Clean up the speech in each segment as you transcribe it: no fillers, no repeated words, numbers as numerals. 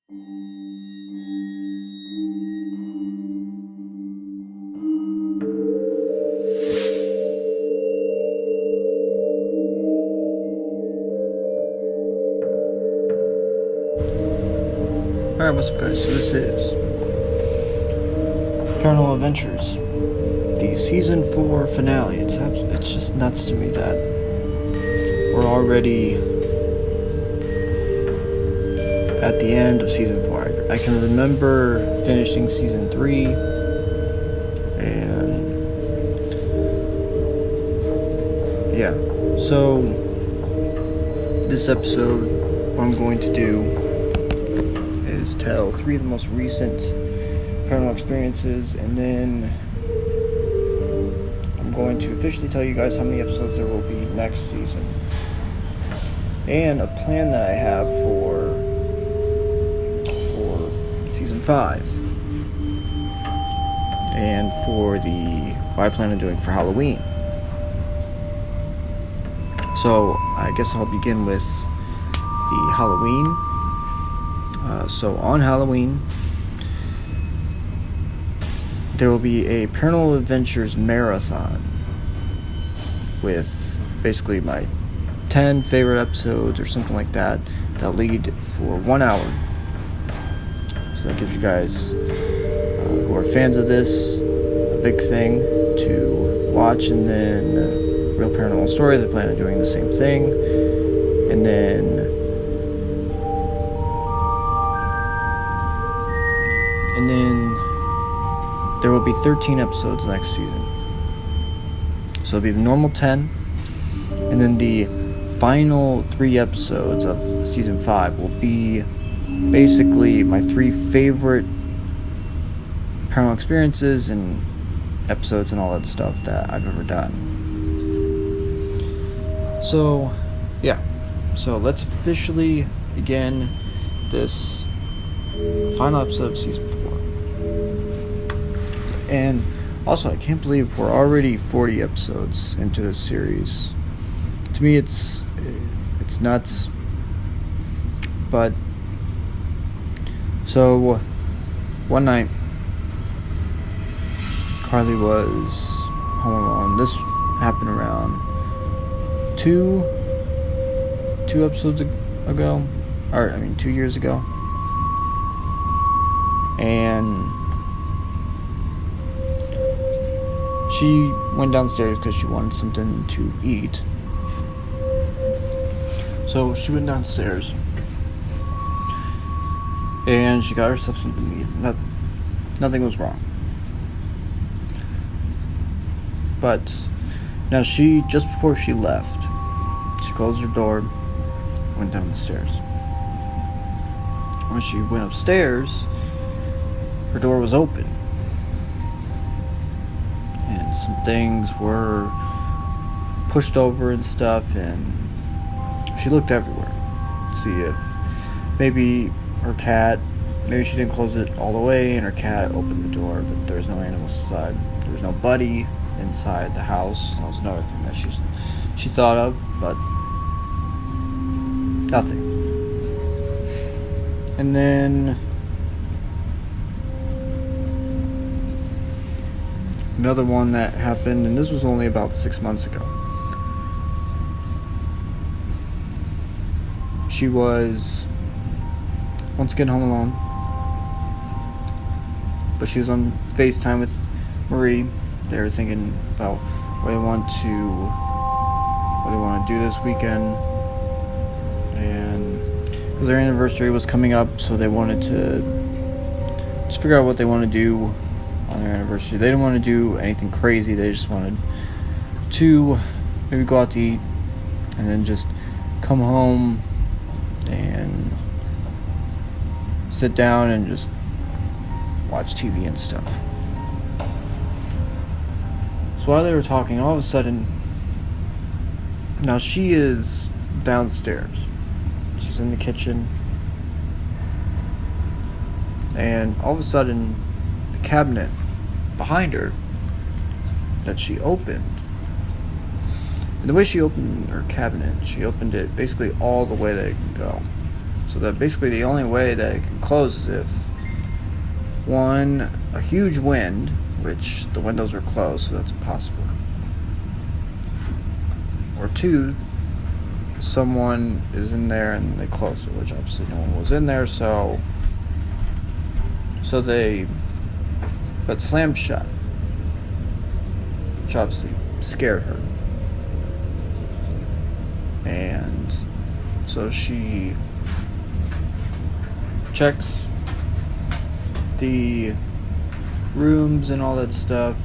Alright, what's up guys? So this is Paranormal Adventures, the Season 4 finale. It's just nuts to me that we're already at the end of Season 4. I can remember finishing Season 3, and yeah. So this episode, what I'm going to do is tell 3 of the most recent paranormal experiences, and then I'm going to officially tell you guys how many episodes there will be next season, and a plan that I have for season 5, and for what I plan on doing for Halloween. So I guess I'll begin with the Halloween. So on Halloween, there will be a Paranormal Adventures marathon with basically my 10 favorite episodes or something like that. That'll lead for 1 hour. So that gives you guys who are fans of this a big thing to watch. And then Real Paranormal Stories, I plan on doing the same thing. And then there will be 13 episodes next season. So it'll be the normal 10, and then the final 3 episodes of season 5 will be basically my 3 favorite paranormal experiences and episodes and all that stuff that I've ever done. So yeah, so let's officially begin this final episode of season 4. And also, I can't believe we're already 40 episodes into this series. To me, it's nuts. But so one night, Carly was home alone. This happened around two episodes ago, 2 years ago. And she went downstairs because she wanted something to eat. So she went downstairs and she got herself something to eat. Nothing was wrong. But now just before she left, she closed her door, went down the stairs. When she went upstairs, her door was open. And some things were pushed over and stuff, and she looked everywhere to see if maybe she didn't close it all the way and her cat opened the door, but there was no animals inside. There was nobody inside the house. That was another thing that she thought of, but nothing. And then another one that happened, and this was only about 6 months ago. She was once again home alone, but she was on FaceTime with Marie. They were thinking about what they want to do this weekend, and because their anniversary was coming up, so they wanted to just figure out what they want to do on their anniversary. They didn't want to do anything crazy. They just wanted to maybe go out to eat and then just come home and sit down and just watch TV and stuff. So while they were talking, all of a sudden, now she is downstairs. She's in the kitchen, and all of a sudden, the cabinet behind her that she opened, and the way she opened her cabinet, she opened it basically all the way that it can go. So that basically the only way that it can close is if, one, a huge wind, which the windows are closed, so that's impossible. Or two, someone is in there and they close it, which obviously no one was in there, so but slammed shut, which obviously scared her. And so she checks the rooms and all that stuff,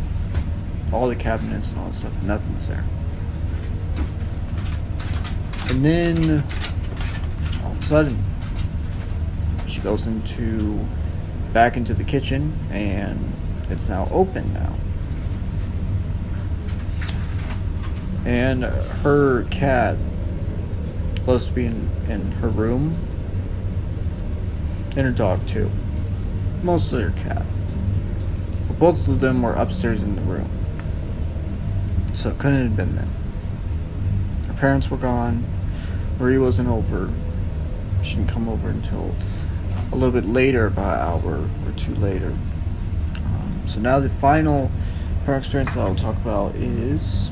all the cabinets and all that stuff, and nothing's there. And then all of a sudden she goes back into the kitchen, and it's now open now. And her cat, supposed to be in her room, and her dog too. Mostly her cat. But both of them were upstairs in the room. So it couldn't have been them. Her parents were gone. Marie wasn't over. She didn't come over until a little bit later, about an hour or two later. So now the final paranormal experience that I'll talk about is...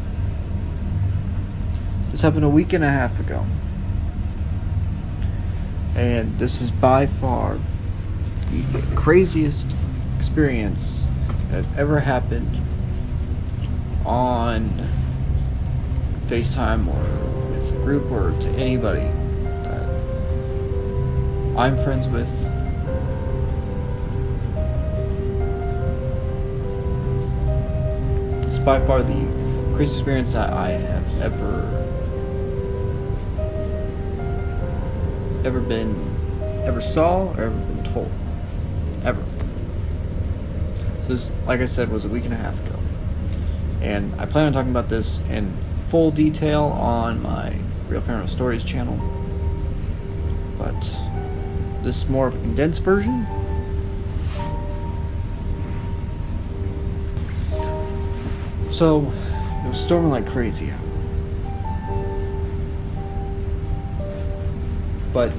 This happened a week and a half ago. And this is by far the craziest experience that has ever happened on FaceTime or with a group or to anybody that I'm friends with. It's by far the craziest experience that I have ever saw or ever been told. Ever. So this, like I said, was a week and a half ago. And I plan on talking about this in full detail on my Real Paranormal Stories channel. But this is more of a condensed version. So, it was storming like crazy out. But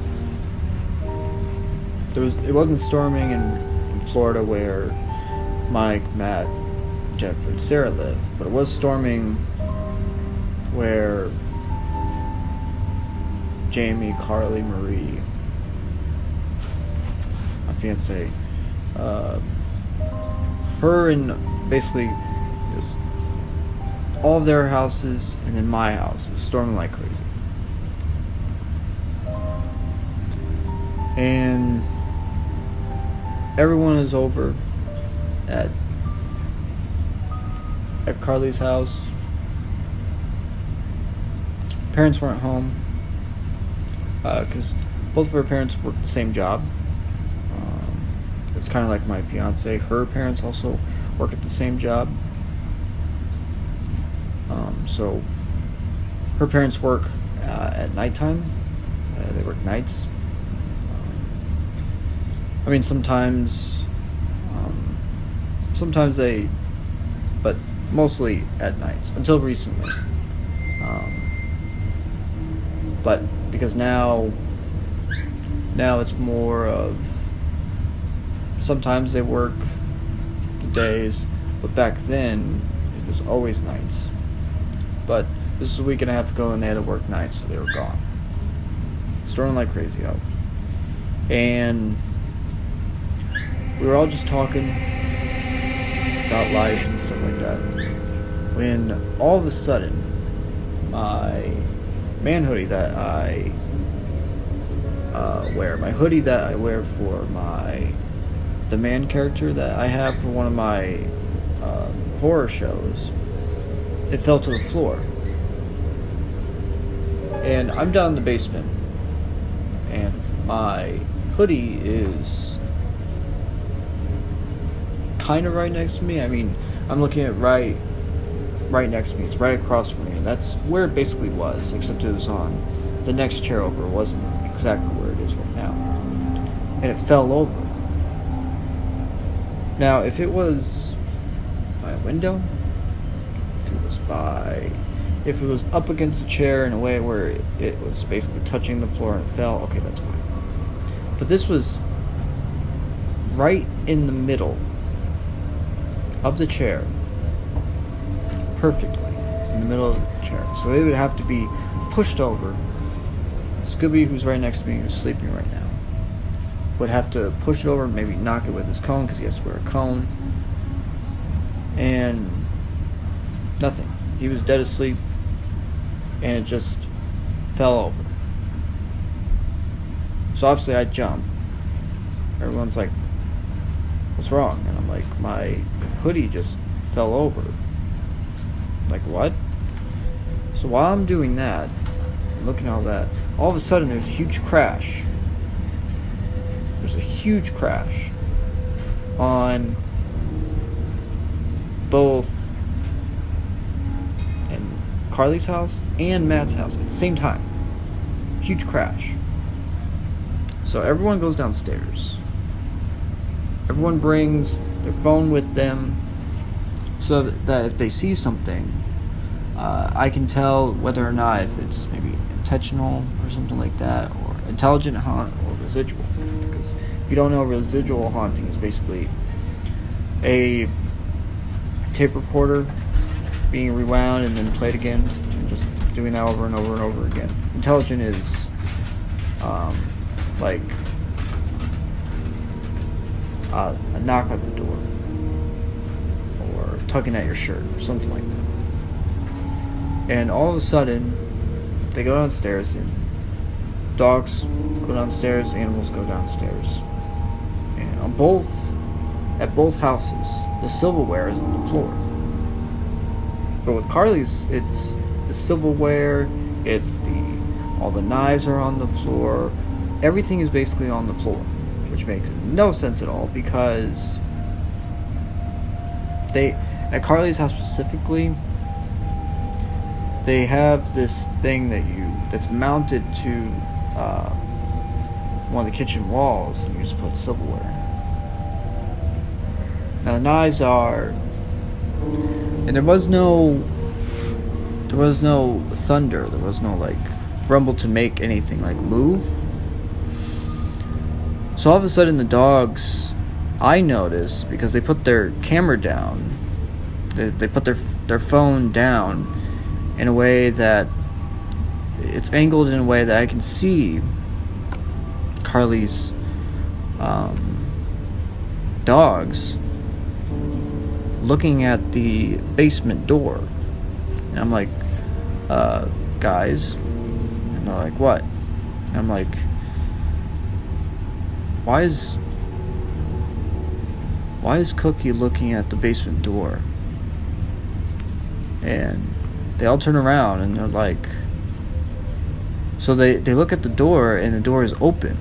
it wasn't storming in Florida where Mike, Matt, Jeff, and Sarah live, but it was storming where Jamie, Carly, Marie, my fiance, her and basically it was all of their houses and then my house. It was storming like crazy. And everyone is over at Carly's house. Parents weren't home because both of her parents worked the same job. It's kind of like my fiance. Her parents also work at the same job. So her parents work at nighttime. They work nights. I mean, sometimes they, but mostly at nights, until recently. But because now it's more of, sometimes they work days, but back then it was always nights. But this was a week and a half ago and they had to work nights, so they were gone. Storming like crazy out. And we were all just talking about life and stuff like that, when all of a sudden my man hoodie that I wear, my hoodie that I wear for the man character that I have for one of my horror shows, it fell to the floor. And I'm down in the basement, and my hoodie is kind of right next to me. I mean, I'm looking at right next to me. It's right across from me, and that's where it basically was, except it was on the next chair over. It wasn't exactly where it is right now. And it fell over. Now, if it was by a window, if it was up against the chair in a way where it was basically touching the floor and it fell, okay, that's fine. But this was right in the middle of the chair, perfectly in the middle of the chair. So it would have to be pushed over. Scooby, who's right next to me, who's sleeping right now, would have to push it over, maybe knock it with his cone because he has to wear a cone. And nothing. He was dead asleep, and it just fell over. So obviously I jump. Everyone's like, what's wrong? And I'm like, my hoodie just fell over. Like, what? So while I'm doing that, looking at all that, all of a sudden there's a huge crash. There's a huge crash on both in Carly's house and Matt's house at the same time. Huge crash. So everyone goes downstairs. Everyone brings their phone with them so that if they see something, I can tell whether or not if it's maybe intentional or something like that, or intelligent haunt or residual. Because if you don't know, residual haunting is basically a tape recorder being rewound and then played again, and just doing that over and over and over again. Intelligent is like a knock at the door, or tugging at your shirt, or something like that. And all of a sudden, they go downstairs, and dogs go downstairs, animals go downstairs. And at both houses, the silverware is on the floor. But with Carly's, it's the silverware, all the knives are on the floor, everything is basically on the floor, which makes no sense at all, because at Carly's house specifically, they have this thing that's mounted to one of the kitchen walls, and you just put silverware. Now the knives are, and there was no thunder, there was no like rumble to make anything like move. So all of a sudden the dogs, I noticed, because they put their camera down, they put their phone down in a way that it's angled in a way that I can see Carly's dogs looking at the basement door. And I'm like, guys, and they're like, what? And I'm like, why is Cookie looking at the basement door? And they all turn around and they're like, so they look at the door, and the door is open,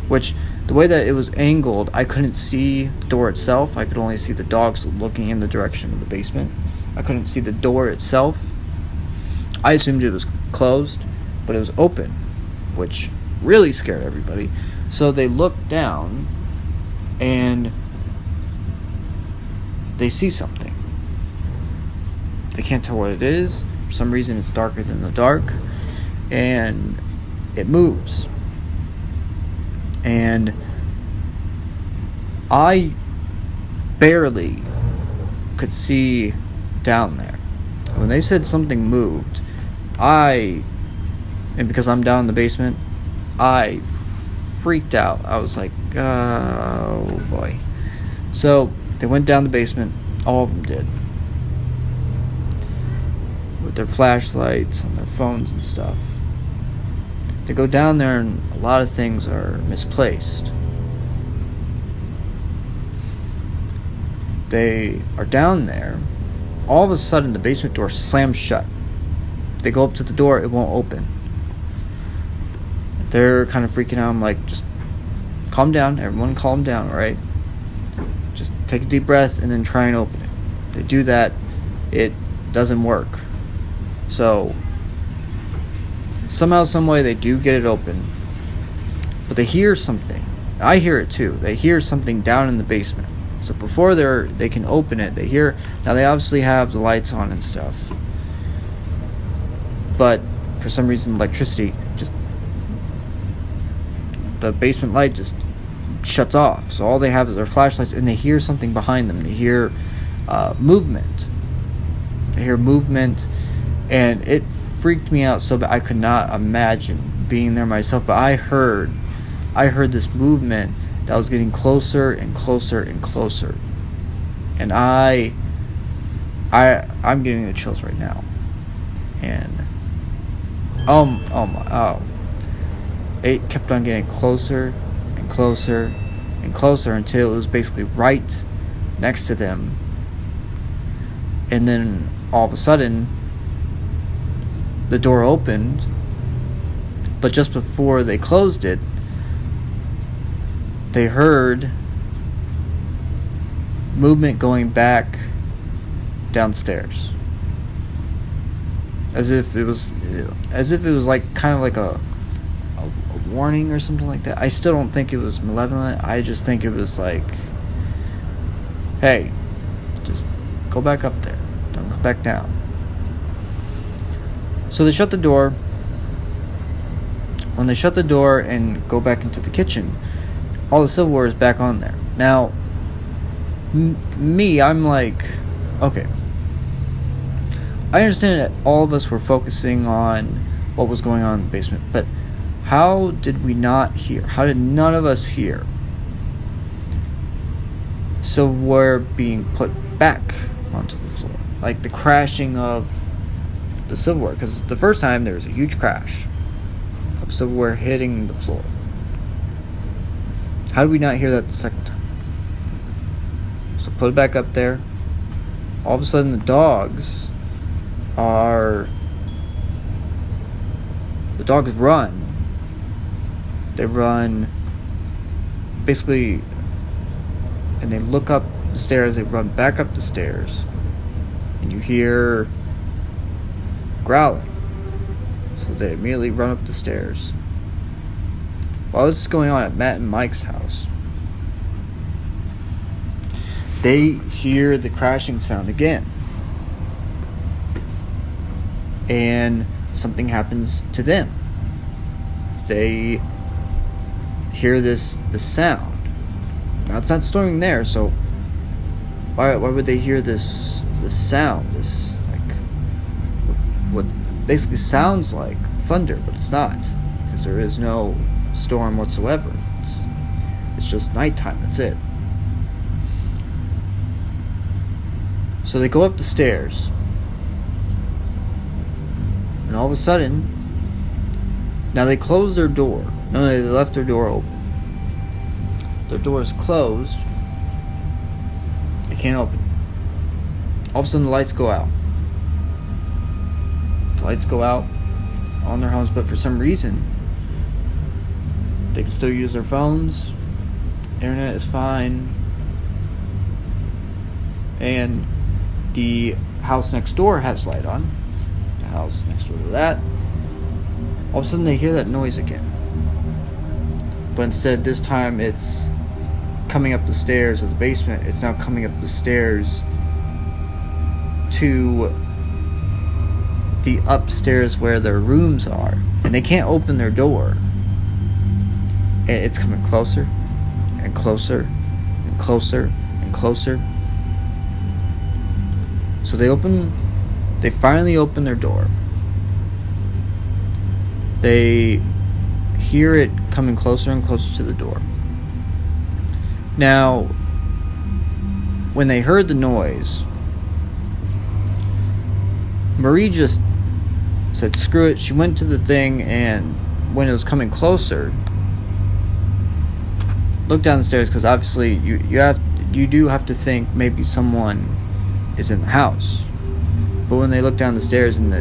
which the way that it was angled, I couldn't see the door itself. I could only see the dogs looking in the direction of the basement. I couldn't see the door itself. I assumed it was closed, but it was open, which really scared everybody. So they look down and they see something. They can't tell what it is. For some reason it's darker than the dark, and it moves. And I barely could see down there. When they said something moved, and because I'm down in the basement, I freaked out. I was like, oh boy. So they went down the basement, all of them did, with their flashlights and their phones and stuff. They go down there, and a lot of things are misplaced. They are down there. All of a sudden, the basement door slams shut. They go up to the door, it won't open. They're kind of freaking out. I'm like, just calm down. Everyone calm down, alright? Just take a deep breath and then try and open it. They do that, it doesn't work. So somehow, some way, they do get it open, but they hear something. I hear it too. They hear something down in the basement. So before they can open it, they hear. Now they obviously have the lights on and stuff, but for some reason, electricity just the basement light just shuts off. So all they have is their flashlights, and they hear something behind them. They hear movement. They hear movement, and it freaked me out so bad. I could not imagine being there myself, but I heard this movement that was getting closer and closer and closer, and I'm getting the chills right now. And it kept on getting closer and closer and closer until it was basically right next to them. And then all of a sudden, the door opened, but just before they closed it, they heard movement going back downstairs, as if it was like kind of like a warning or something like that. I still don't think it was malevolent. I just think it was like, hey, just go back up there, don't go back down. So they shut the door. When they shut the door and go back into the kitchen, all the silverware is back on there. Now, I'm like, okay, I understand that all of us were focusing on what was going on in the basement, but how did we not hear? How did none of us hear silverware being put back onto the floor? Like the crashing of the silverware, because the first time there was a huge crash of silverware hitting the floor. How did we not hear that the second time? So put it back up there. All of a sudden the dogs run. They run basically, and they look up the stairs. They run back up the stairs, and you hear growling. So they immediately run up the stairs. While this is going on at Matt and Mike's house, they hear the crashing sound again, and something happens to them. They hear this sound. Now it's not storming there, so why would they hear this sound? This like what basically sounds like thunder, but it's not, because there is no storm whatsoever. It's just nighttime. That's it. So they go up the stairs, and all of a sudden, now they close their door. No, they left their door open. Their door is closed. They can't open it. All of a sudden, the lights go out. The lights go out on their homes, but for some reason, they can still use their phones. Internet is fine. And the house next door has light on. The house next door to that. All of a sudden they hear that noise again. But instead this time it's coming up the stairs of the basement. It's now coming up the stairs to the upstairs where their rooms are. And they can't open their door. And it's coming closer and closer and closer and closer. So they finally open their door. They hear it coming closer and closer to the door. Now, when they heard the noise, Marie just said, screw it. She went to the thing, and when it was coming closer, looked down the stairs, because obviously you do have to think maybe someone is in the house. But when they look down the stairs and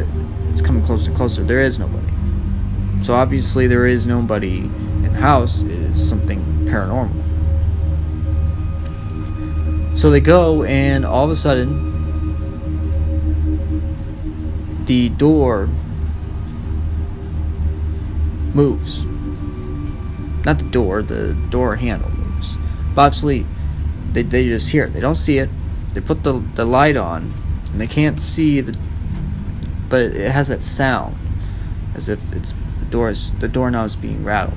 it's coming closer and closer, there is nobody. So obviously there is nobody in the house. It is something paranormal. So they go, and all of a sudden the door moves. Not the door handle moves. But obviously they just hear it. They don't see it. They put the light on, and they can't see but it has that sound, as if it's the doorknob is being rattled.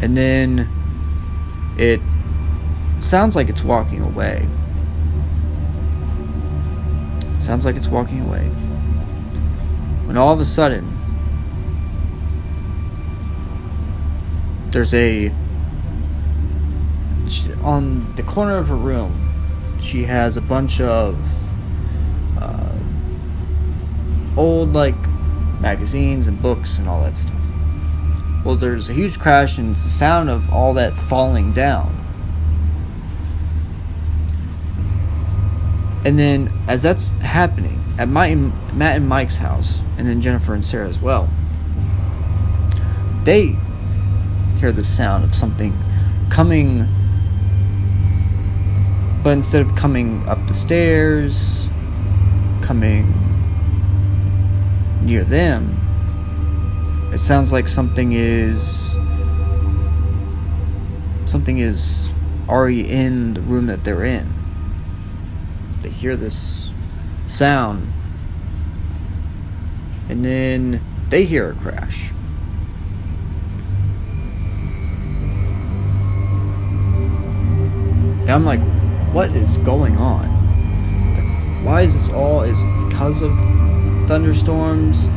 And then it sounds like it's walking away. Sounds like it's walking away. When all of a sudden, there's on the corner of her room, she has a bunch of old, like, magazines and books and all that stuff. Well, there's a huge crash, and it's the sound of all that falling down. And then, as that's happening, at Matt and Mike's house, and then Jennifer and Sarah as well, they hear the sound of something coming, but instead of coming up the stairs, coming near them, it sounds like something is already in the room that they're in. They hear this sound, and then they hear a crash. And I'm like, what is going on? Like, why is this all? Is it because of thunderstorms?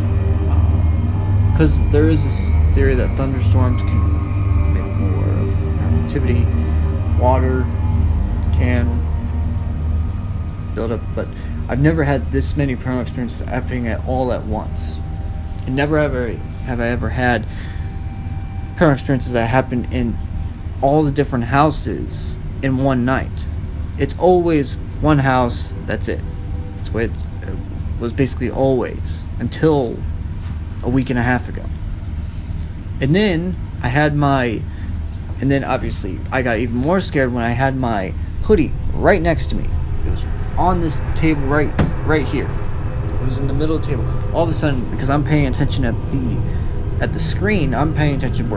Because there is this theory that thunderstorms can make more of paranormal activity. Water can build up, but I've never had this many paranormal experiences happening at all at once. And never ever have I ever had paranormal experiences that happen in all the different houses in one night. It's always one house, that's it. That's the way it was basically always, until a week and a half ago. And then obviously I got even more scared when I had my hoodie right next to me. It was on this table right here. It was in the middle of the table. All of a sudden, because I'm paying attention at the screen, I'm paying attention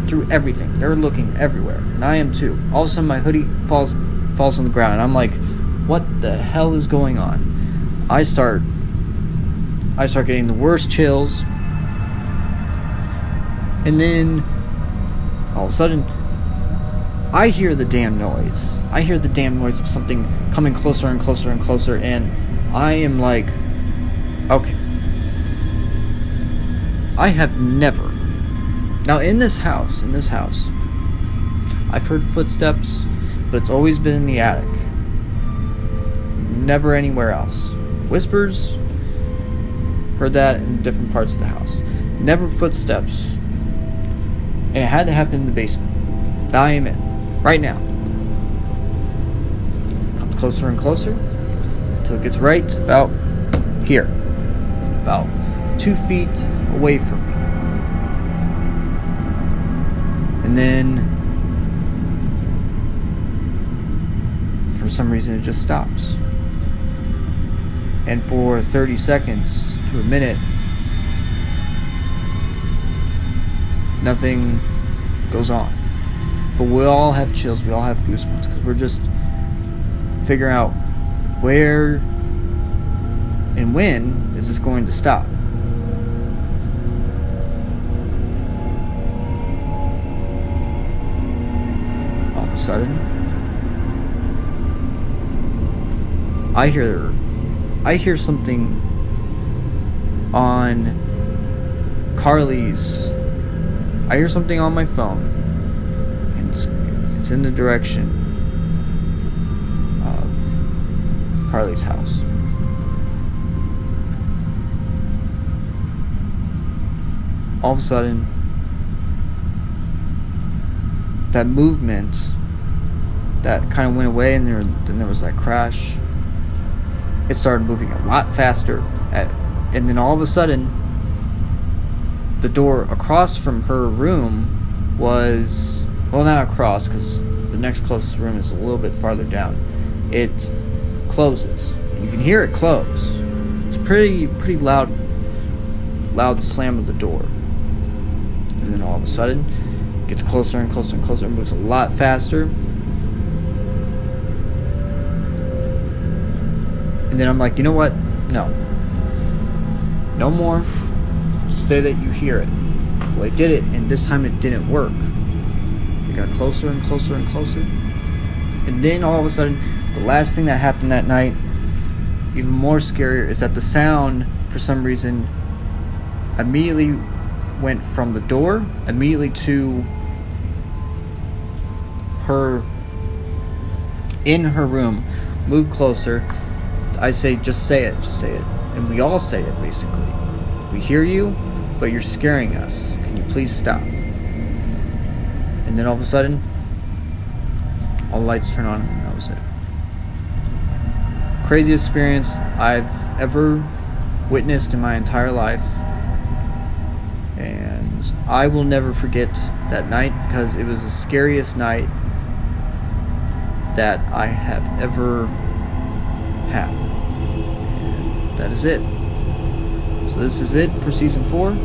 through everything. They're looking everywhere, and I am too. All of a sudden, my hoodie falls on the ground, and I'm like, "What the hell is going on?" I start getting the worst chills, and then all of a sudden, I hear the damn noise. I hear the damn noise of something coming closer and closer and closer, and I am like, okay. I have never. Now, in this house, I've heard footsteps, but it's always been in the attic. Never anywhere else. Whispers, heard that in different parts of the house. Never footsteps. And it had to happen in the basement that I am in right now. Comes closer and closer until it gets right about here, about 2 feet away from me. And then for some reason it just stops. And for 30 seconds to a minute, nothing goes on. But we all have chills, we all have goosebumps, because we're just figuring out where and when is this going to stop. All of a sudden, I hear something on Carly's. I hear something on my phone, and it's in the direction of Carly's house. All of a sudden, that movement that kind of went away, and then there was that crash. It started moving a lot faster, and then all of a sudden, the door across from her room was, well, not across, because the next closest room is a little bit farther down. It closes. You can hear it close. It's pretty loud slam of the door. And then all of a sudden, it gets closer and closer and closer. It moves a lot faster. And then I'm like, you know what? No more. Just say that you hear it. Well, I did it, and this time it didn't work. It got closer and closer and closer. And then all of a sudden, the last thing that happened that night, even more scarier, is that the sound, for some reason, immediately went from the door immediately to her in her room, moved closer. I say, just say it, and we all say it basically. We hear you, but you're scaring us. Can you please stop? And then all of a sudden, all the lights turn on, and that was it. Craziest experience I've ever witnessed in my entire life. And I will never forget that night because it was the scariest night that I have ever had. And that is it. So this is it for season 4. Be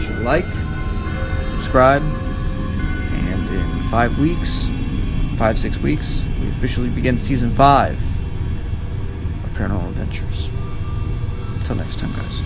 sure to like, subscribe, and in 6 weeks, we officially begin season 5 of Paranormal Adventures. Until next time, guys.